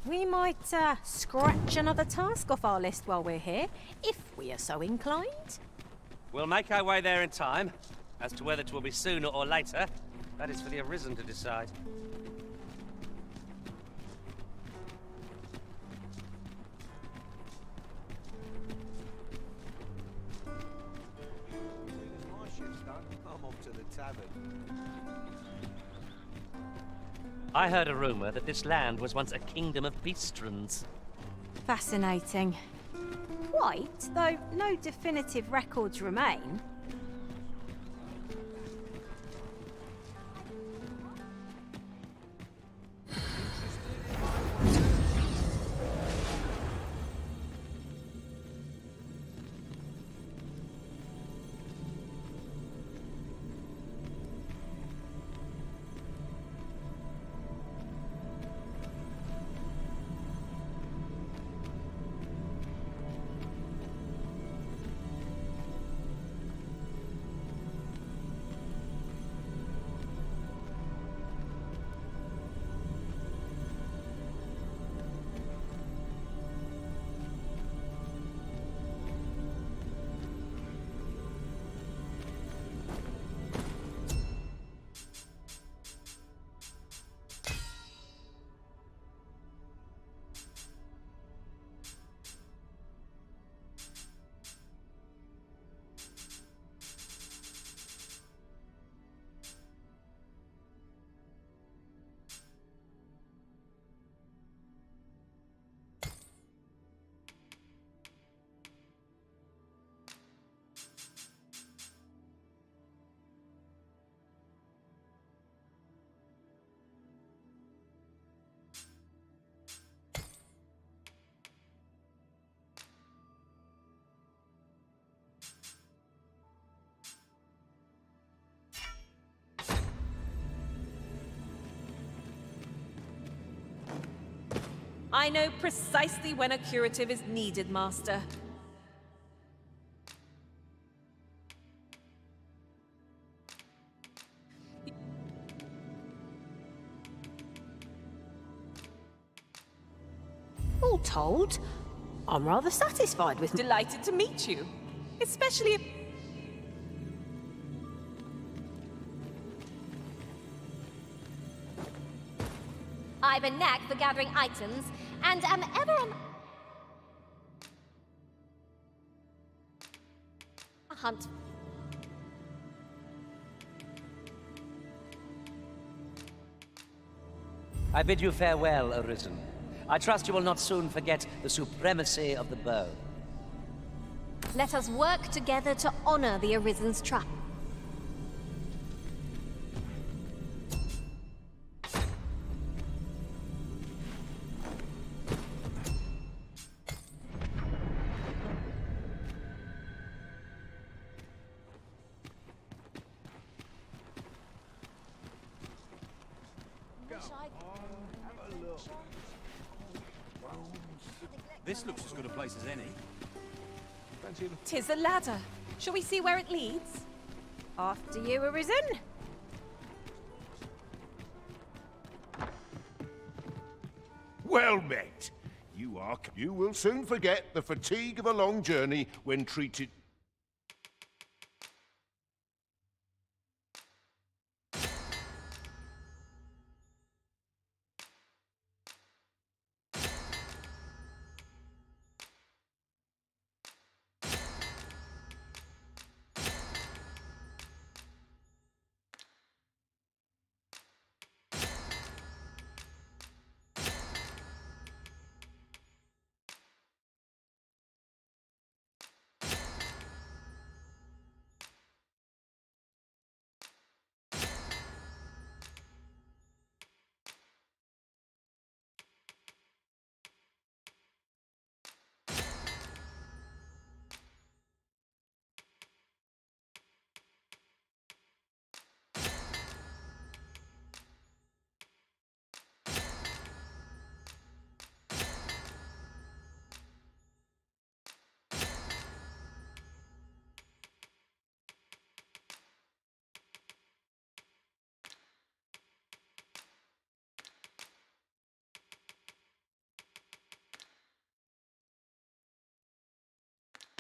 We might scratch another task off our list while we're here, if we are so inclined. We'll make our way there in time. As to whether 'twill be sooner or later, that is for the Arisen to decide. My ship's done. I'm off to the tavern. I heard a rumor that this land was once a kingdom of beastrons. Fascinating. Quite, though no definitive records remain. I know precisely when a curative is needed, Master. All told, I'm rather satisfied with... Delighted to meet you. Especially if... I've a knack for gathering items, and am ever on a hunt. I bid you farewell, Arisen. I trust you will not soon forget the supremacy of the bow. Let us work together to honor the Arisen's trust. This looks as good a place as any. Tis a ladder. Shall we see where it leads? After you, Arisen. Well met. You will soon forget the fatigue of a long journey when treated...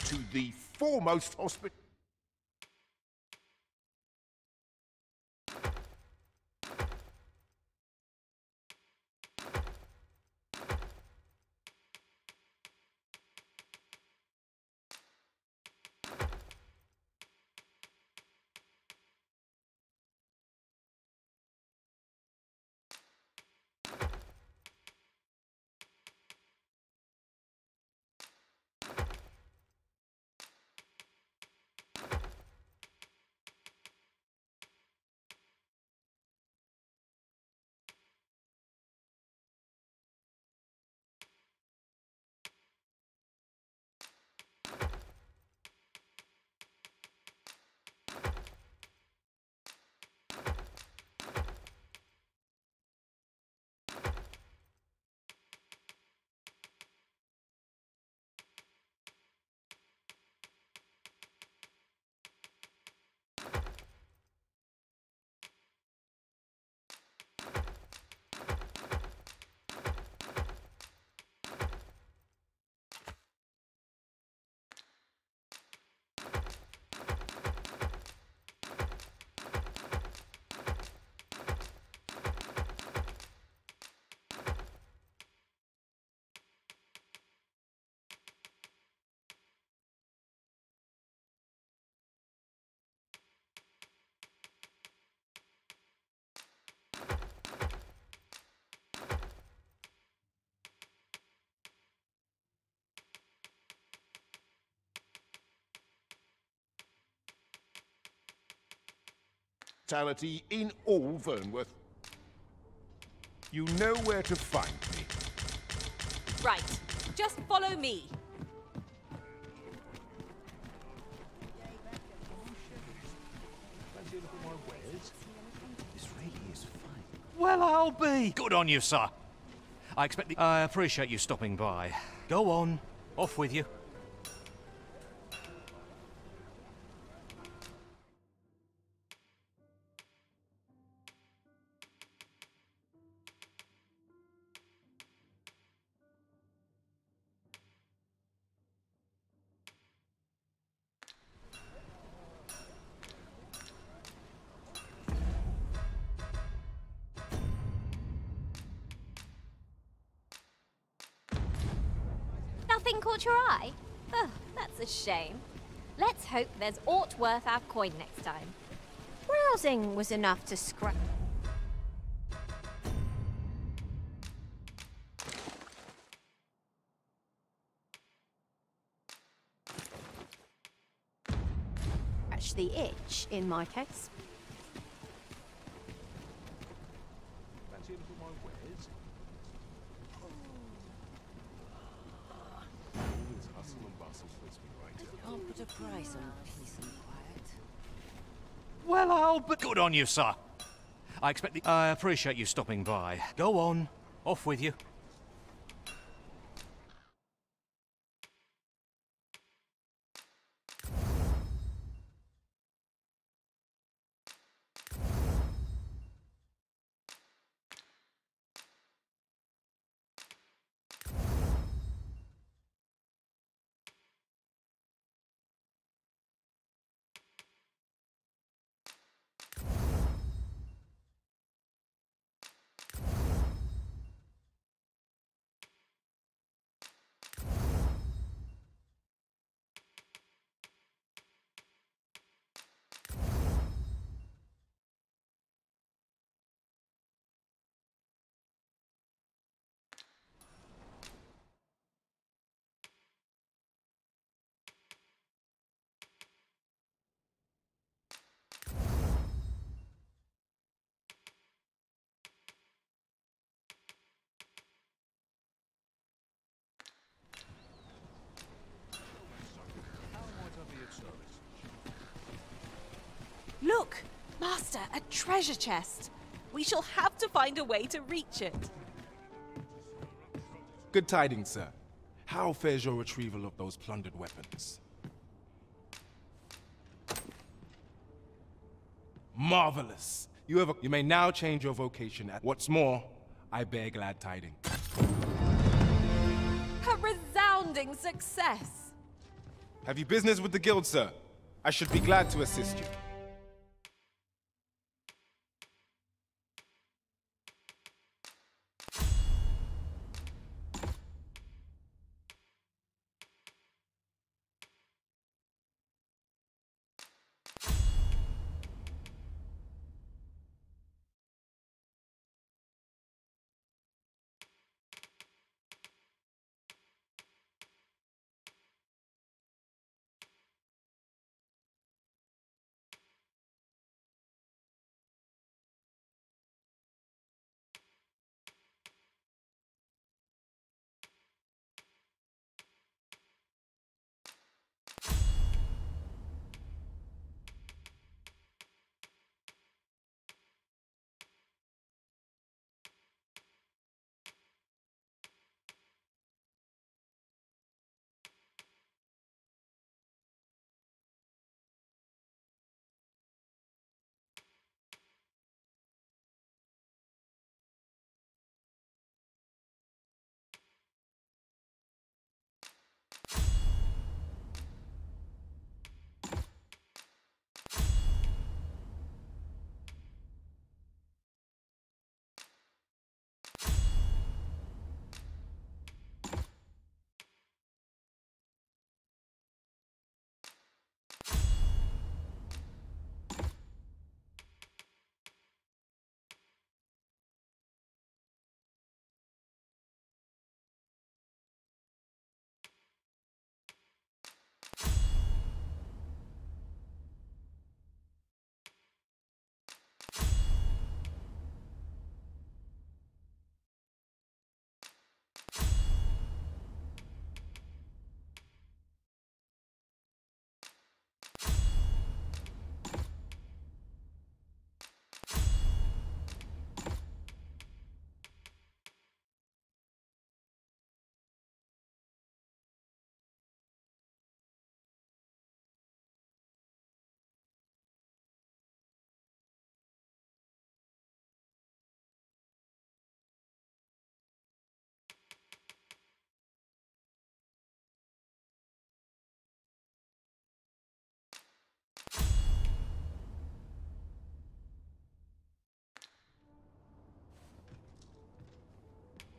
to the foremost hospital. In all Vernworth. You know where to find me. Right. Just follow me. Well, I'll be. Good on you, sir. I appreciate you stopping by. Go on. Off with you. Nothing caught your eye? Oh, that's a shame. Let's hope there's aught worth our coin next time. Browsing was enough to scratch. The itch, in my case. Fancy a little more wares? Always hustle and bustle puts me right down. Can't put a price on peace and quiet. Well, I'll be. Good on you, sir. I appreciate you stopping by. Go on. Off with you. Look! Master, a treasure chest. We shall have to find a way to reach it. Good tidings, sir. How fares your retrieval of those plundered weapons? Marvelous! You may now change your vocation. What's more, I bear glad tidings. A resounding success! Have you business with the guild, sir? I should be glad to assist you.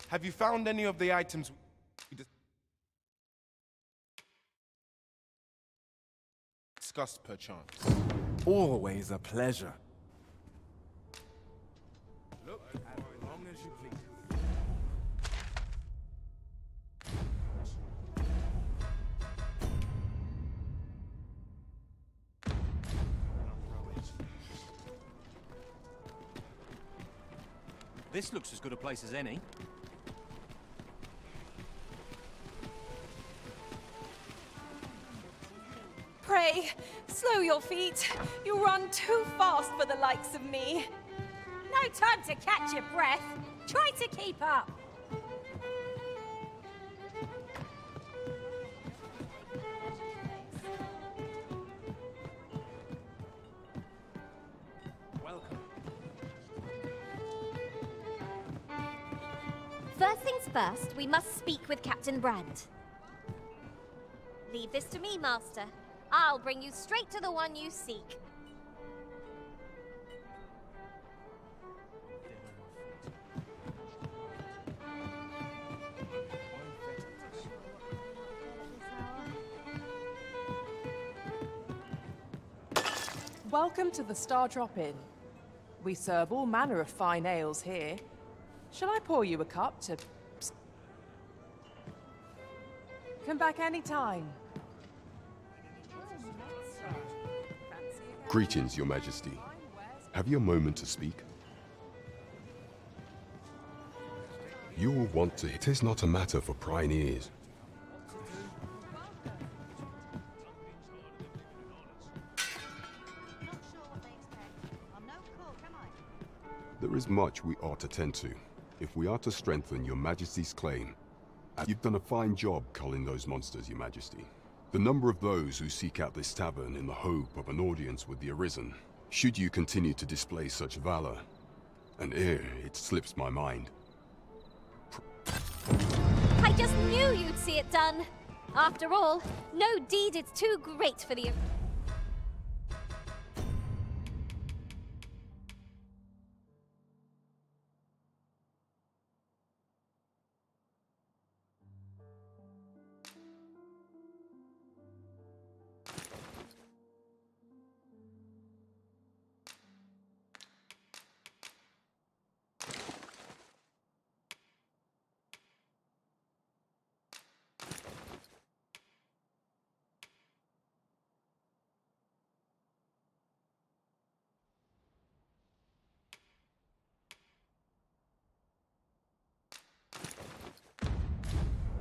Have you found any of the items we discussed, perchance? Always a pleasure. Look, as long as you please. This looks as good a place as any. Pray, slow your feet. You run too fast for the likes of me. No time to catch your breath. Try to keep up. Welcome. First things first, we must speak with Captain Brand. Leave this to me, Master. I'll bring you straight to the one you seek. Welcome to the Star Drop Inn. We serve all manner of fine ales here. Shall I pour you a cup to... Come back any time. Greetings, Your Majesty. Have you a moment to speak? You will want to... It is not a matter for prying ears. There is much we ought to tend to, if we are to strengthen Your Majesty's claim. You've done a fine job culling those monsters, Your Majesty. The number of those who seek out this tavern in the hope of an audience with the Arisen, should you continue to display such valor, and it slips my mind. I just knew you'd see it done. After all, no deed is too great for the...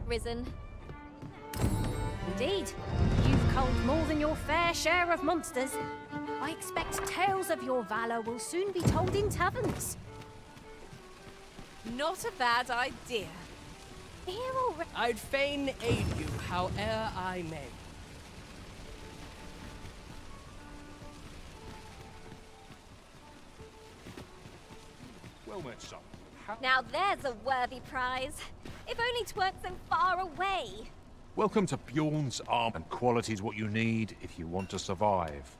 Risen. Indeed. You've culled more than your fair share of monsters. I expect tales of your valor will soon be told in taverns. Not a bad idea. Here already. I'd fain aid you, howe'er I may. Well met, son. Now there's a worthy prize. If only 'tweren't so far away. Welcome to Bjorn's Arm, and quality's what you need if you want to survive.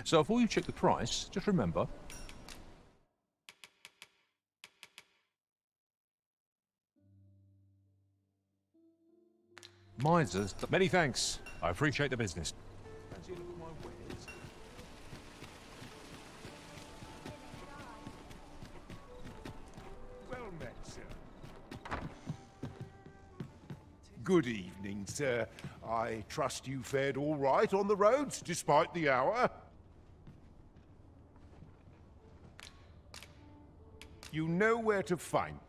So before you check the price, just remember... Misers... Many thanks. I appreciate the business. Fancy a look at my wares? Well met, sir. Good evening, sir. I trust you fared all right on the roads, despite the hour. You know where to find.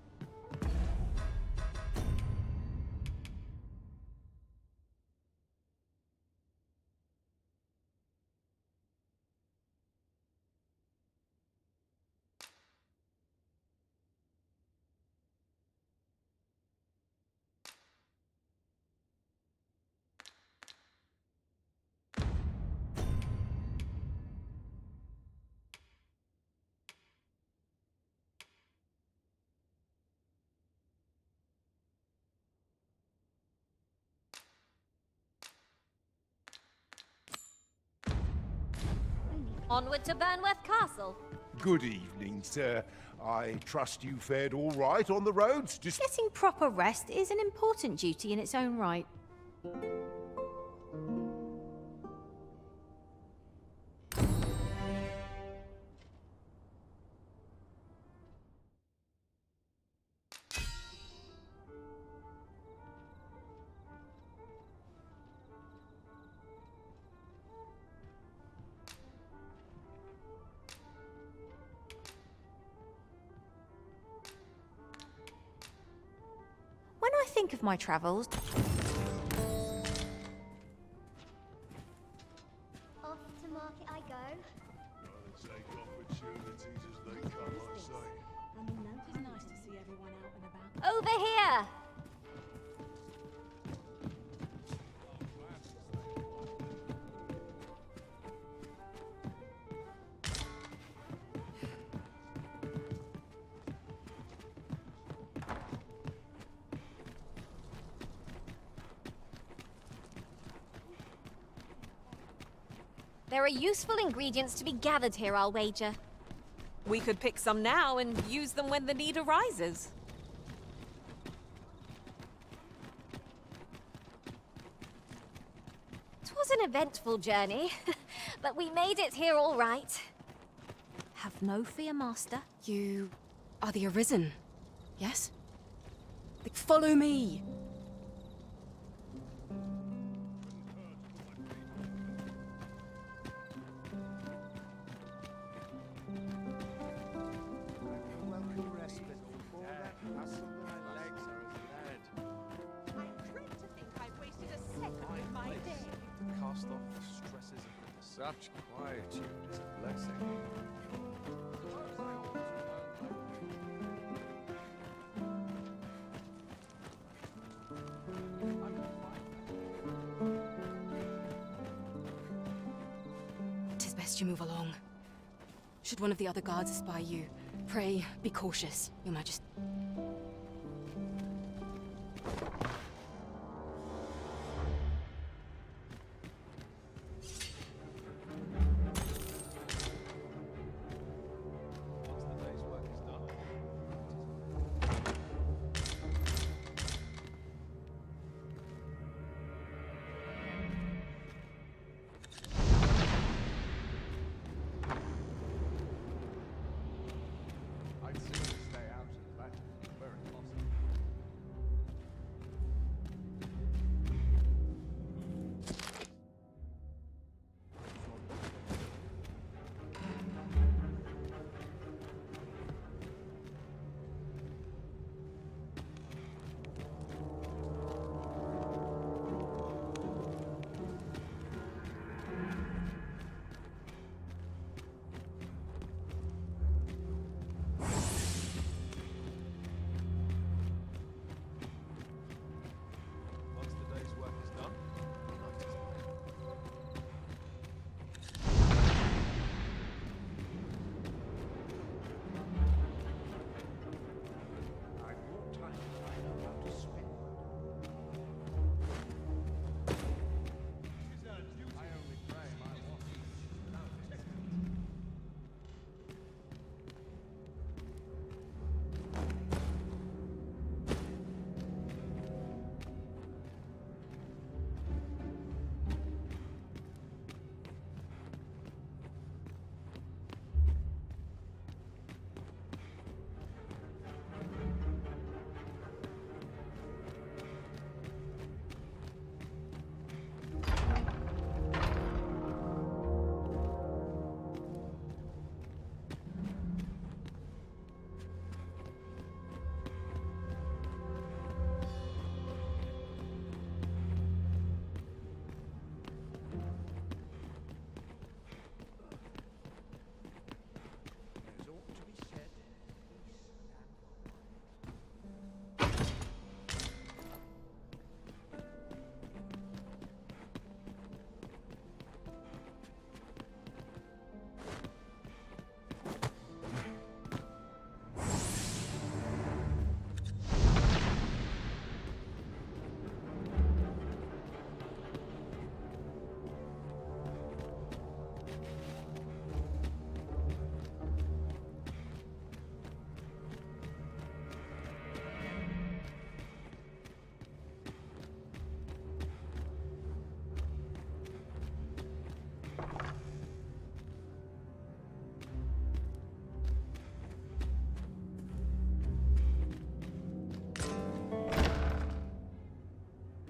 Onward to Burnworth Castle. Good evening, sir. I trust you fared all right on the roads, Getting proper rest is an important duty in its own right. When I think of my travels... Off to market I go. Gotta take opportunities as they come, I say. There are useful ingredients to be gathered here, I'll wager. We could pick some now and use them when the need arises. 'Twas an eventful journey, but we made it here all right. Have no fear, Master. You are the Arisen, yes? Follow me! Cast off the stresses of such quietude is a blessing. Tis best you move along. Should one of the other guards espy you, pray be cautious, Your Majesty.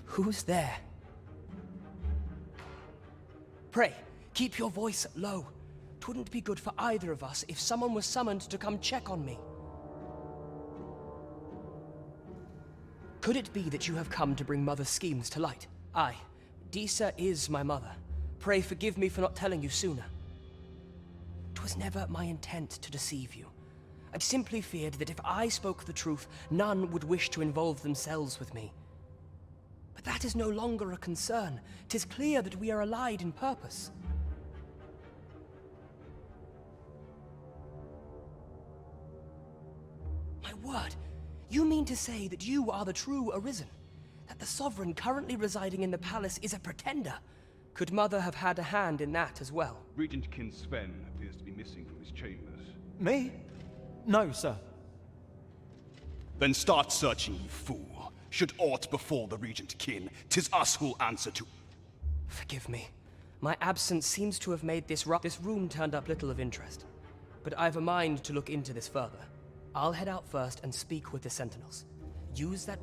Who's there? Pray, keep your voice low. 'Twouldn't be good for either of us if someone was summoned to come check on me. Could it be that you have come to bring Mother's schemes to light? Aye, Disa is my mother. Pray forgive me for not telling you sooner. 'Twas never my intent to deceive you. I'd simply feared that if I spoke the truth, none would wish to involve themselves with me. But that is no longer a concern. 'Tis clear that we are allied in purpose. My word, you mean to say that you are the true Arisen? That the Sovereign currently residing in the palace is a pretender? Could Mother have had a hand in that as well? Regent Kin Sven appears to be missing from his chambers. Me? No, sir. Then start searching, you fool. Should aught befall the Regent Kin, 'tis us who'll answer to... Forgive me. My absence seems to have made this room turned up little of interest. But I've a mind to look into this further. I'll head out first and speak with the Sentinels. Use that...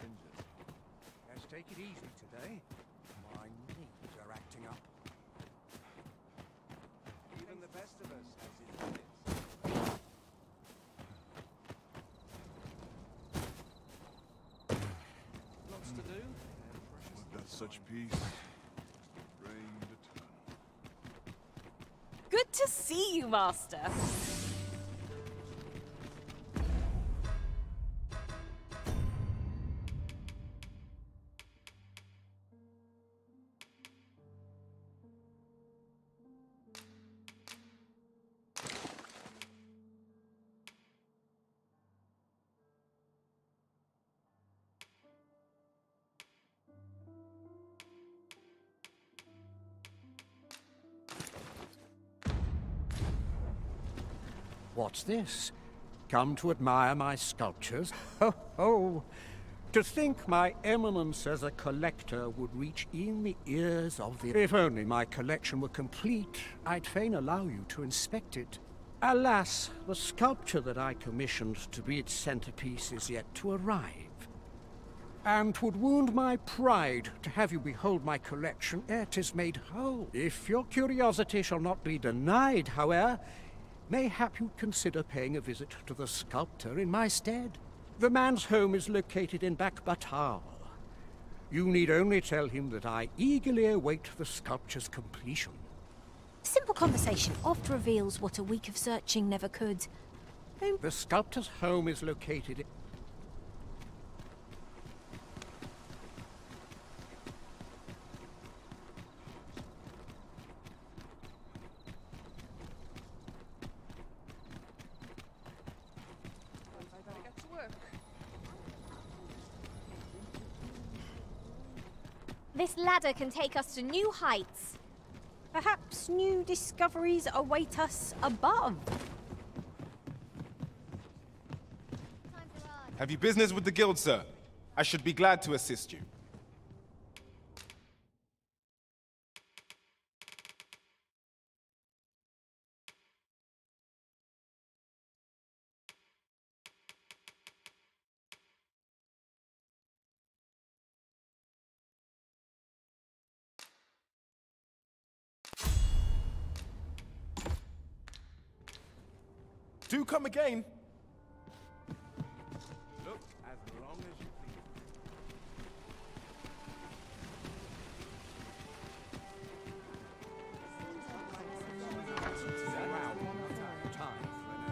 Injured. Let's take it easy today. My knees are acting up. Even the best of us has its limits. Lots to do. We've got such peace. Reign eternal. Good to see you, Master. What's this? Come to admire my sculptures? Ho ho! To think my eminence as a collector would reach in the ears of the... If only my collection were complete, I'd fain allow you to inspect it. Alas, the sculpture that I commissioned to be its centerpiece is yet to arrive. And 'twould wound my pride to have you behold my collection ere 'tis made whole. If your curiosity shall not be denied, however, mayhap you'd consider paying a visit to the sculptor in my stead. The man's home is located in Bakbatal. You need only tell him that I eagerly await the sculpture's completion. Simple conversation oft reveals what a week of searching never could. The sculptor's home is located in... This ladder can take us to new heights. Perhaps new discoveries await us above. Have you business with the guild, sir? I should be glad to assist you. Do come again. Look, as long as you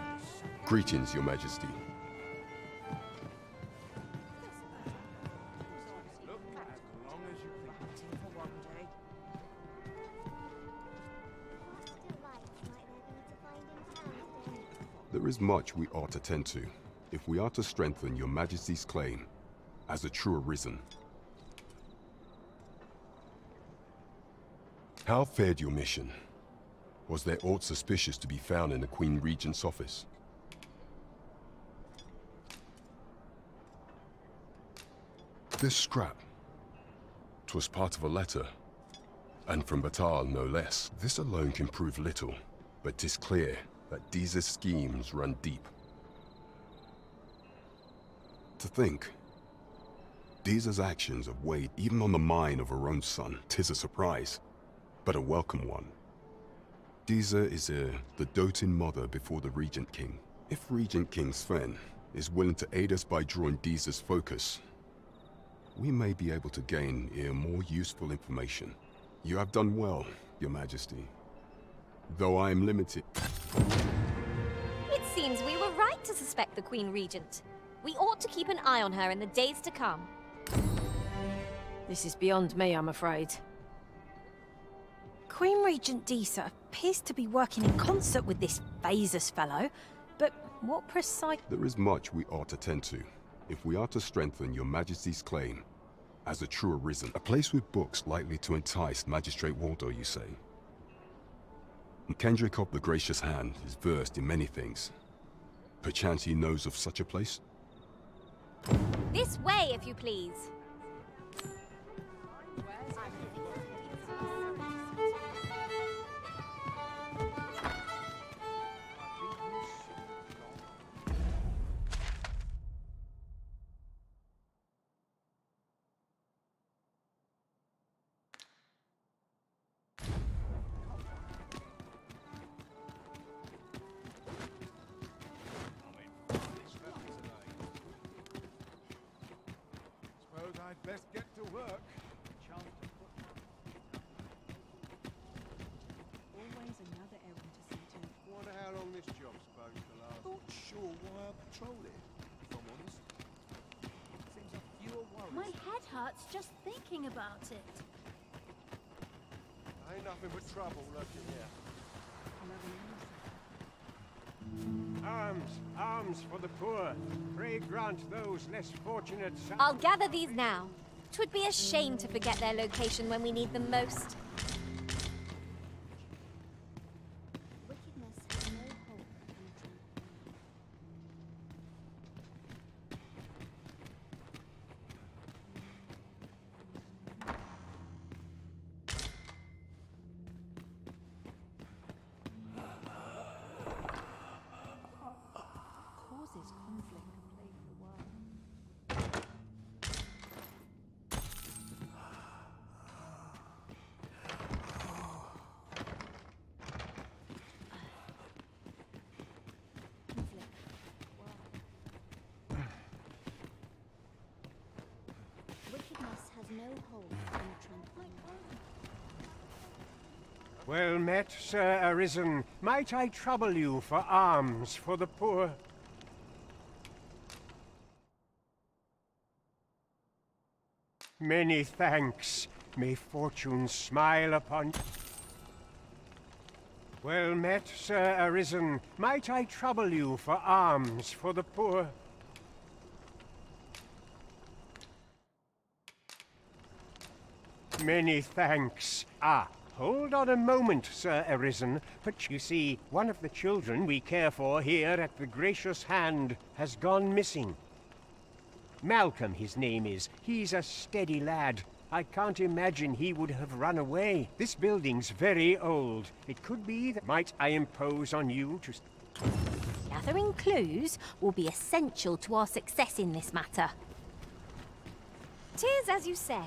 please. Greetings, Your Majesty. Look, as long as you please. For one day. There is much we ought to tend to, if we are to strengthen Your Majesty's claim as a true Arisen. How fared your mission? Was there aught suspicious to be found in the Queen Regent's office? This scrap. 'Twas part of a letter, and from Batal no less. This alone can prove little, but 'tis clear that Deeza's schemes run deep. To think, Deeza's actions have weighed even on the mind of her own son. 'Tis a surprise, but a welcome one. Deeza is the doting mother before the Regent King. If Regent King Sven is willing to aid us by drawing Deeza's focus, we may be able to gain more useful information. You have done well Your Majesty. Though I am limited. It seems we were right to suspect the Queen Regent. We ought to keep an eye on her in the days to come. This is beyond me, I'm afraid. Queen Regent Disa appears to be working in concert with this Phaesus fellow, but what precise... There is much we ought to tend to, if we are to strengthen your Majesty's claim as a true Arisen. A place with books likely to entice Magistrate Waldo, you say? Kendrick of the Gracious Hand is versed in many things. Perchance he knows of such a place? This way, if you please. I'd best get to work. Always another errand to see to. Wonder how long this job's supposed to last. Not sure why I patrol it, if I'm honest. Seems like fewer worries. My head hurts just thinking about it. Ain't nothing but trouble lurking here. Arms for the poor. Pray grant those less fortunate. I'll gather these now. 'Twould be a shame to forget their location when we need them most. Wickedness has no hope causes conflict and plague the world. Wickedness has no hold on the tranquil. Well met, Sir Arisen. Might I trouble you for alms for the poor? Many thanks. May fortune smile upon... Well met, Sir Arisen. Might I trouble you for alms for the poor? Many thanks. Hold on a moment, Sir Arisen. But you see, one of the children we care for here at the Gracious Hand has gone missing. Malcolm, his name is. He's a steady lad. I can't imagine he would have run away. This building's very old. It could be that... Might I impose on you to... Gathering clues will be essential to our success in this matter. 'Tis as you say.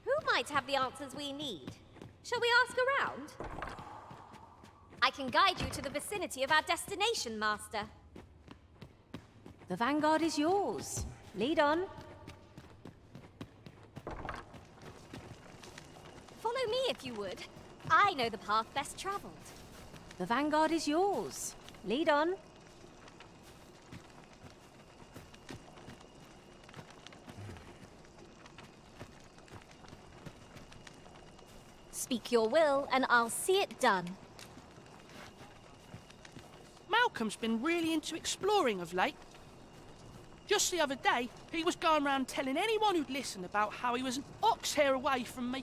Who might have the answers we need? Shall we ask around? I can guide you to the vicinity of our destination, Master. The Vanguard is yours. Lead on. Follow me if you would. I know the path best traveled. The Vanguard is yours. Lead on. Speak your will, and I'll see it done. Malcolm's been really into exploring of late. Just the other day, he was going around telling anyone who'd listen about how he was an ox hair away from me.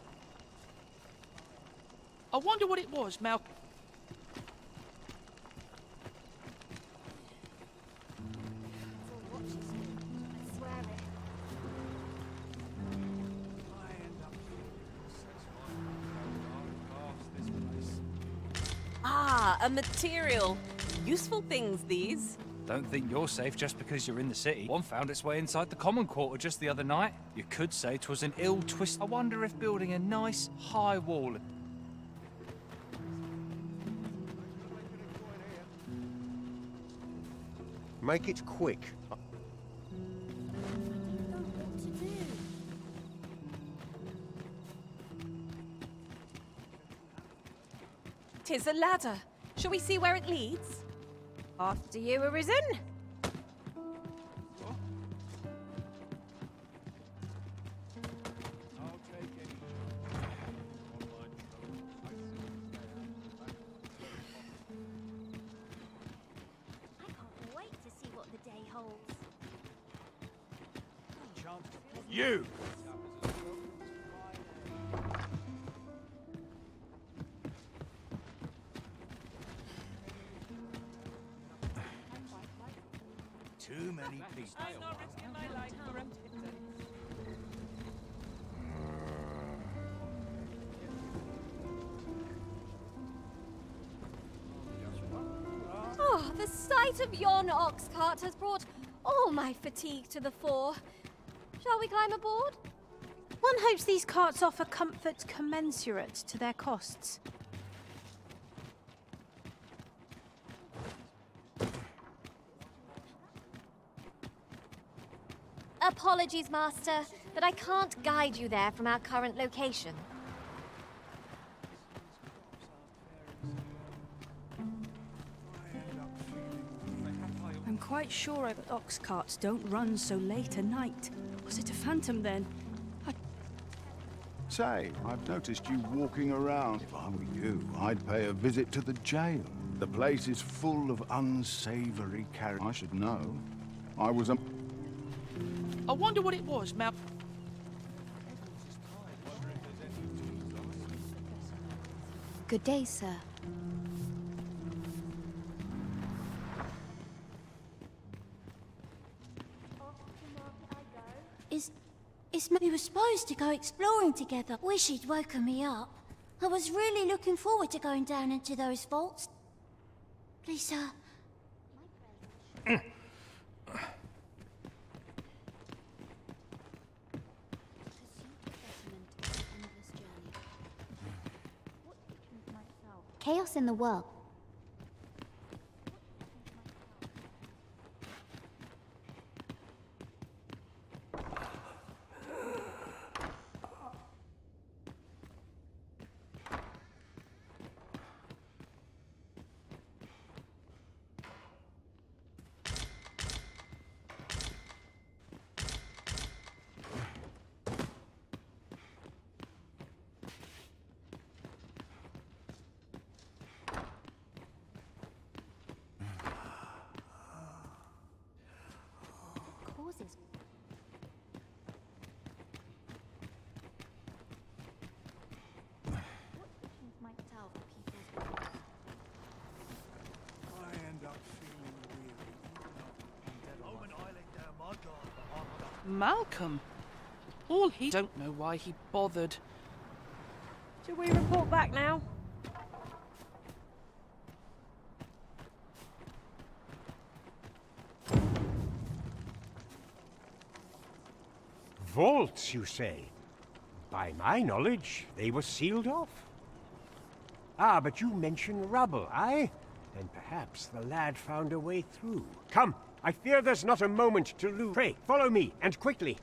I wonder what it was, Malcolm. Ah, a material. Useful things, these. Don't think you're safe just because you're in the city. One found its way inside the common quarter just the other night. You could say 'twas an ill twist. I wonder if building a nice, high wall... Make it quick. Don't know what to do. That is a ladder. Shall we see where it leads? After you, Arisen. Wait to see what the day holds. You! Too many people. Oh, the sight of yon ox cart has brought all my fatigue to the fore. Shall we climb aboard? One hopes these carts offer comfort commensurate to their costs. Apologies, Master, but I can't guide you there from our current location. I'm quite sure that ox carts don't run so late at night. Was it a phantom then? Say, I've noticed you walking around. If I were you, I'd pay a visit to the jail. The place is full of unsavory characters. I should know. I was a... I wonder what it was, Mal. Good day, sir. We were supposed to go exploring together. Wish he'd woken me up. I was really looking forward to going down into those vaults. Please, sir. Chaos in the world. Causes. What actions might tell the people's world? I end up feeling weary. Omen Island down my garden. Malcolm? All he don't know why he bothered. Shall we report back now? Vaults, you say? By my knowledge, they were sealed off. Ah, but you mention rubble, aye? Then perhaps the lad found a way through. Come, I fear there's not a moment to lose. Pray, follow me, and quickly.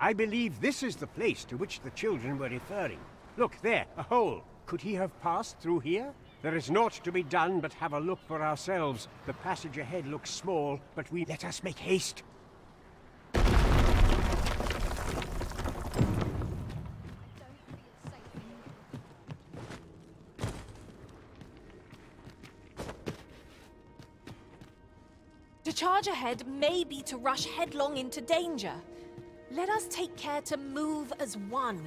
I believe this is the place to which the children were referring. Look, there, a hole. Could he have passed through here? There is naught to be done but have a look for ourselves. The passage ahead looks small, but let us make haste. To charge ahead may be to rush headlong into danger. Let us take care to move as one.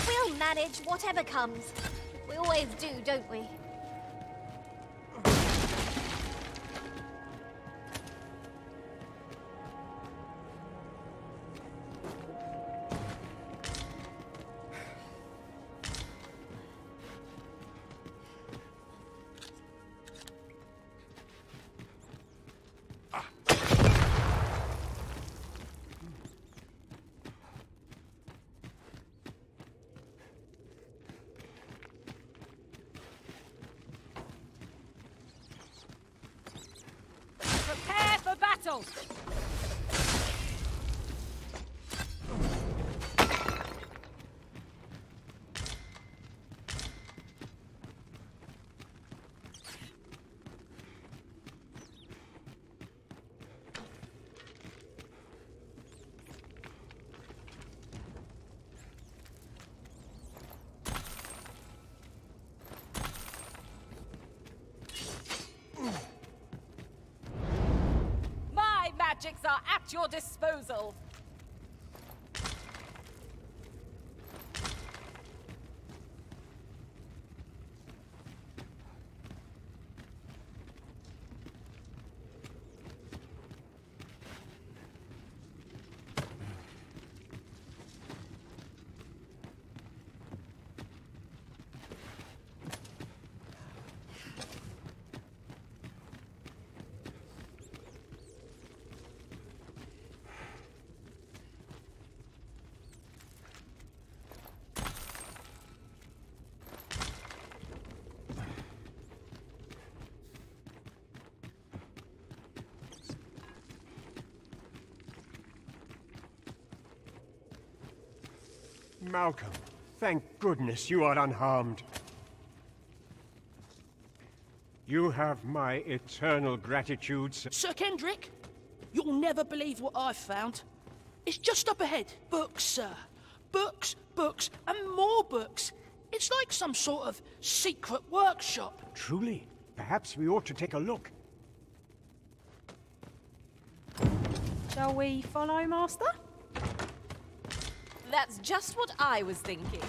We'll manage whatever comes. We always do, don't we? Prepare for battle! are at your disposal. Malcolm, thank goodness you are unharmed. You have my eternal gratitude, sir. Sir Kendrick, you'll never believe what I've found. It's just up ahead. Books, sir. Books, books, and more books. It's like some sort of secret workshop. Truly? Perhaps we ought to take a look. Shall we follow, Master? That's just what I was thinking.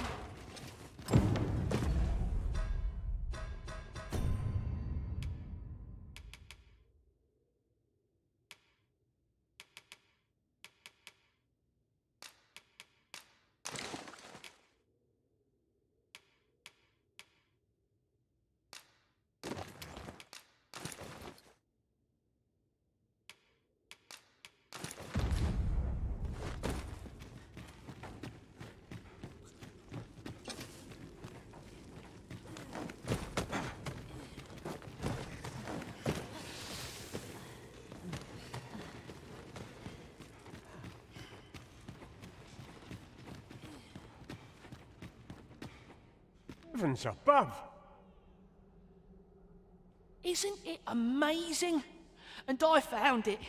Heavens above! Isn't it amazing? And I found it.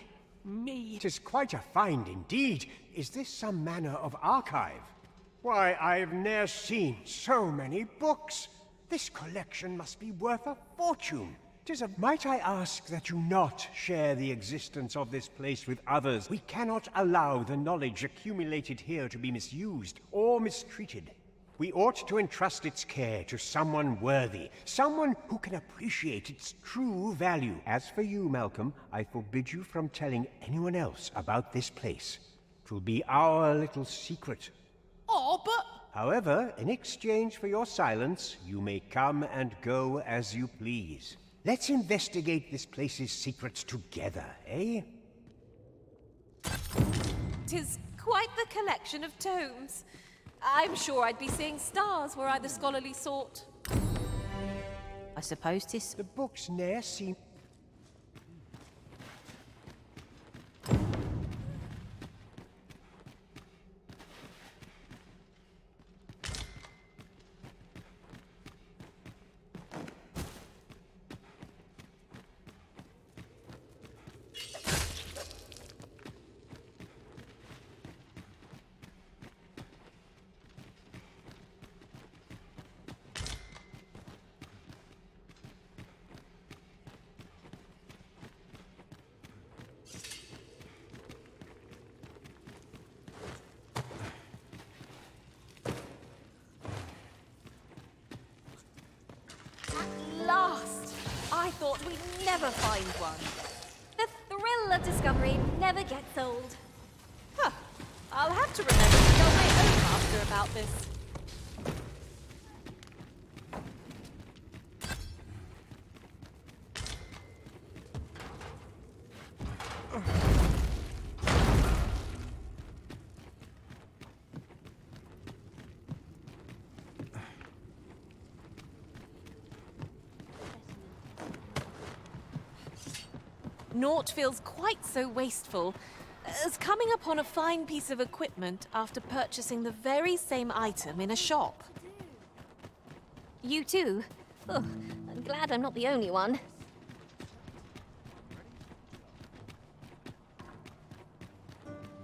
Me. 'Tis quite a find indeed. Is this some manner of archive? Why, I've ne'er seen so many books. This collection must be worth a fortune. Might I ask that you not share the existence of this place with others? We cannot allow the knowledge accumulated here to be misused or mistreated. We ought to entrust its care to someone worthy, someone who can appreciate its true value. As for you, Malcolm, I forbid you from telling anyone else about this place. 'Twill be our little secret. Oh, but... However, in exchange for your silence, you may come and go as you please. Let's investigate this place's secrets together, eh? 'Tis quite the collection of tomes. I'm sure I'd be seeing stars were I the scholarly sort. I suppose 'tis... The books ne'er seem... I thought we'd never find one. The thrill of discovery never gets old. Huh. I'll have to remember to tell my own master about this. Naught feels quite so wasteful as coming upon a fine piece of equipment after purchasing the very same item in a shop. You too? Oh, I'm glad I'm not the only one.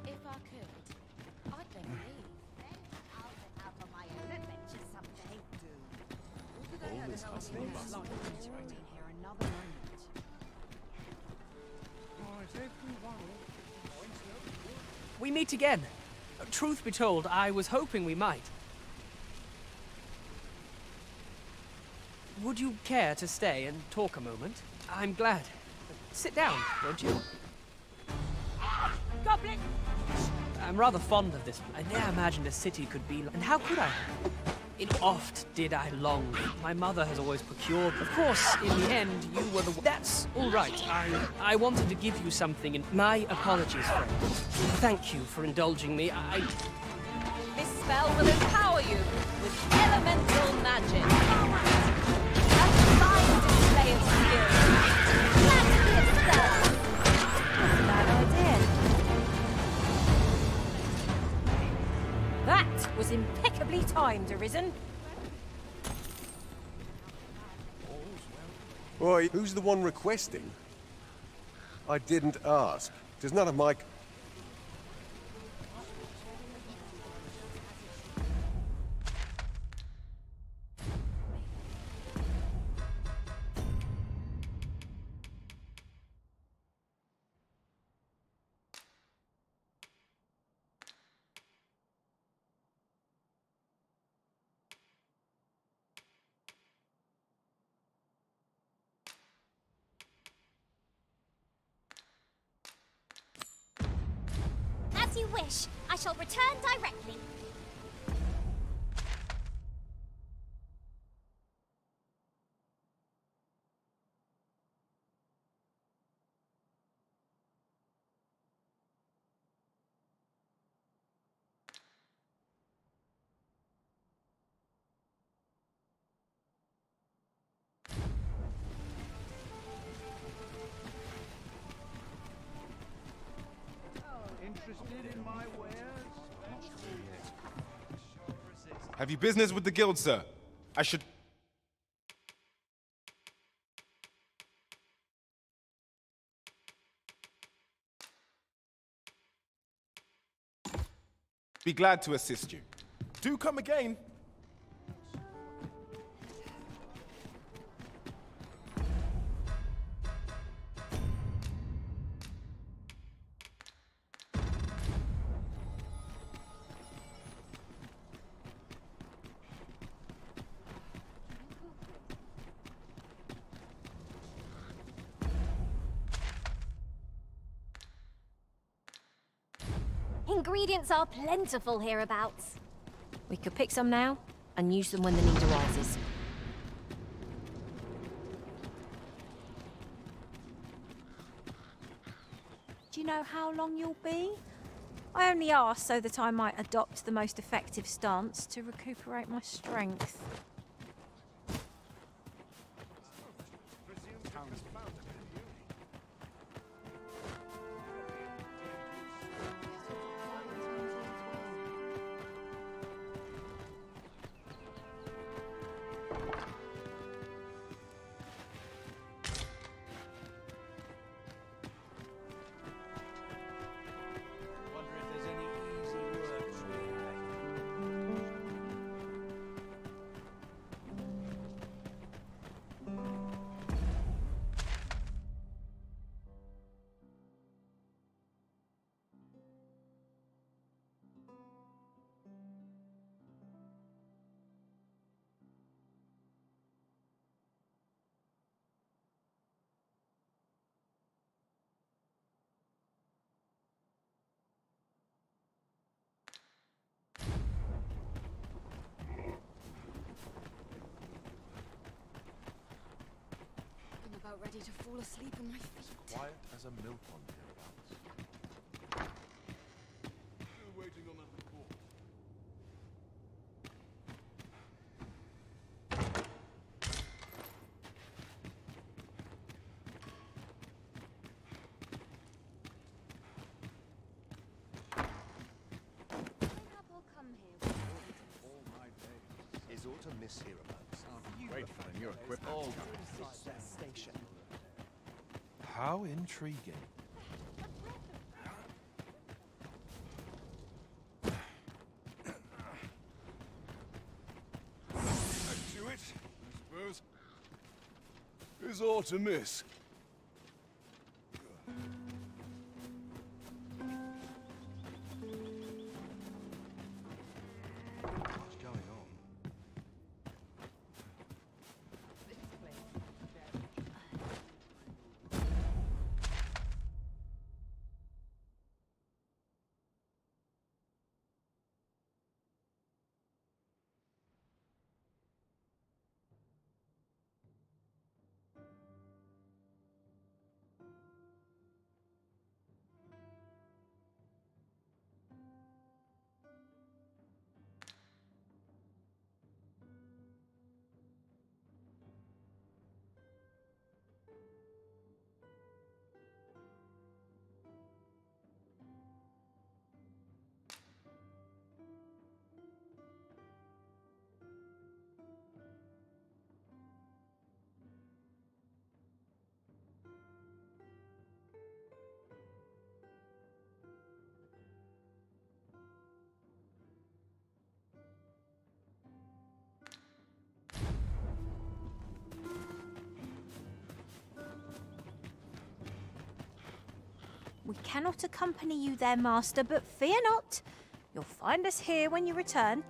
If I could, I'd beg leave. Then I'll set out on my own adventures someday. All this hustling bustle is right in here another moment. Is everyone we meet again. Truth be told, I was hoping we might. Would you care to stay and talk a moment? I'm glad. Sit down, won't you? Goblin! I'm rather fond of this. I never imagined a city could be like... And how could I? Oft did I long. My mother has always procured... Of course, in the end, you were the... That's all right. I wanted to give you something, and my apologies, friend. Thank you for indulging me. This spell will empower you with elemental magic. A fine display of skill. Magic itself. Bad idea. That was impeccably timed, Arisen. Oi, who's the one requesting? I didn't ask. 'Tis none of my... As you wish. I shall return directly. Interested in my wares? Have you business with the guild, sir? I should... be glad to assist you. Do come again. Ingredients are plentiful hereabouts. We could pick some now and use them when the need arises. Do you know how long you'll be? I only asked so that I might adopt the most effective stance to recuperate my strength. Ready to fall asleep on my feet. Quiet as a mill pond hereabouts. Still waiting on that report. All my days. Is aught amiss hereabouts? Great for your equipment. Oh, station. How intriguing. Back to it, I suppose. Is aught amiss? We cannot accompany you there, Master, but fear not. You'll find us here when you return.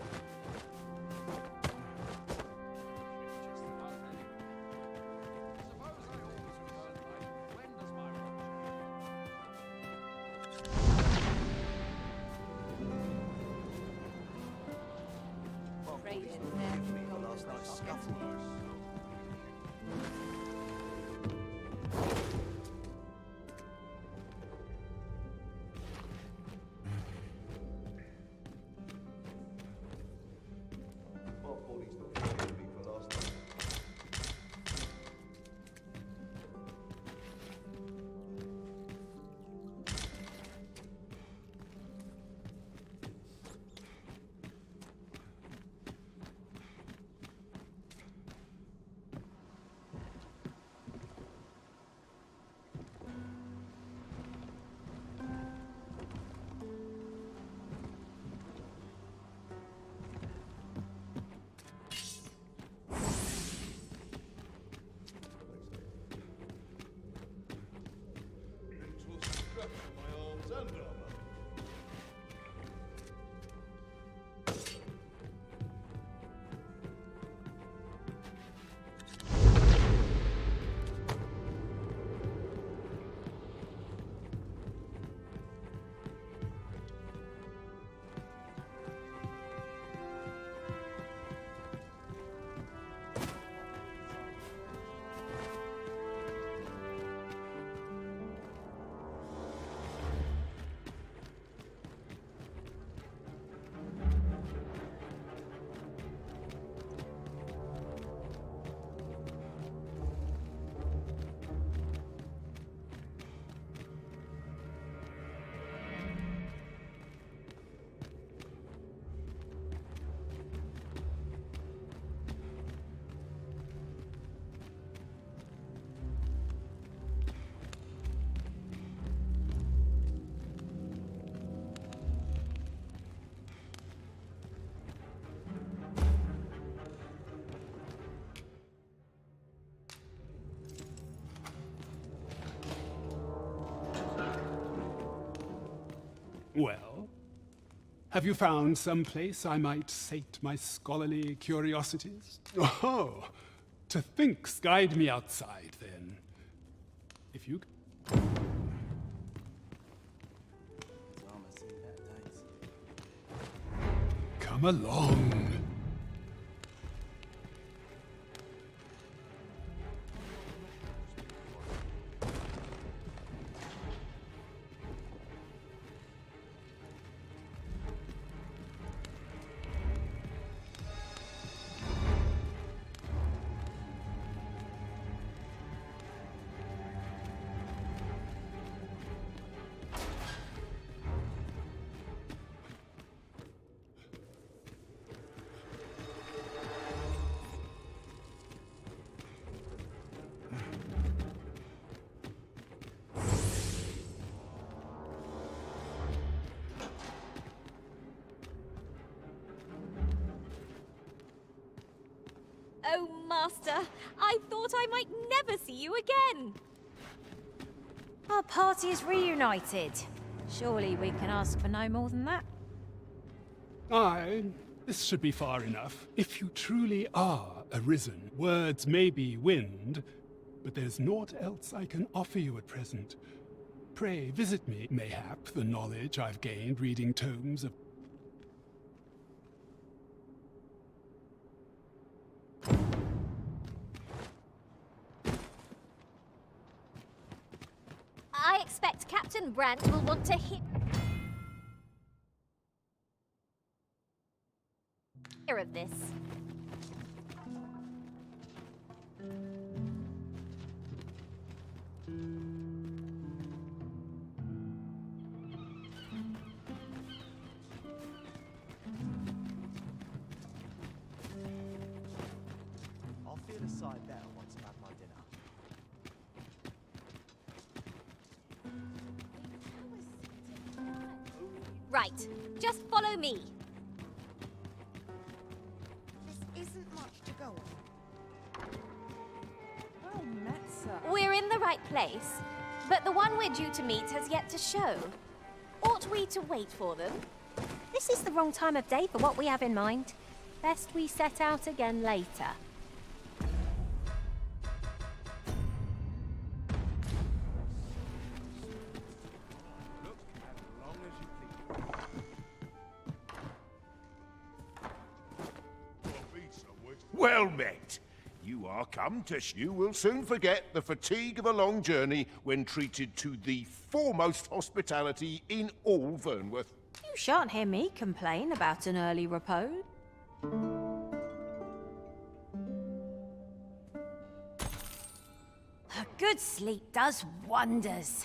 Well, have you found some place I might sate my scholarly curiosities? Oh, to think's guide me outside, then. If you... Come along. Oh, Master, I thought I might never see you again. Our party is reunited. Surely we can ask for no more than that. Aye, this should be far enough. If you truly are arisen, words may be wind, but there's naught else I can offer you at present. Pray visit me, mayhap the knowledge I've gained reading tomes of... I expect Captain Brandt will want to hear of this. I'll feel a side better once I've had my dinner. Right, just follow me. This isn't much to go on. Well met, sir. We're in the right place. But the one we're due to meet has yet to show. Ought we to wait for them? This is the wrong time of day for what we have in mind. Best we set out again later. Well met. You are come to... You will soon forget the fatigue of a long journey when treated to the foremost hospitality in all Vernworth. You shan't hear me complain about an early repose. A good sleep does wonders.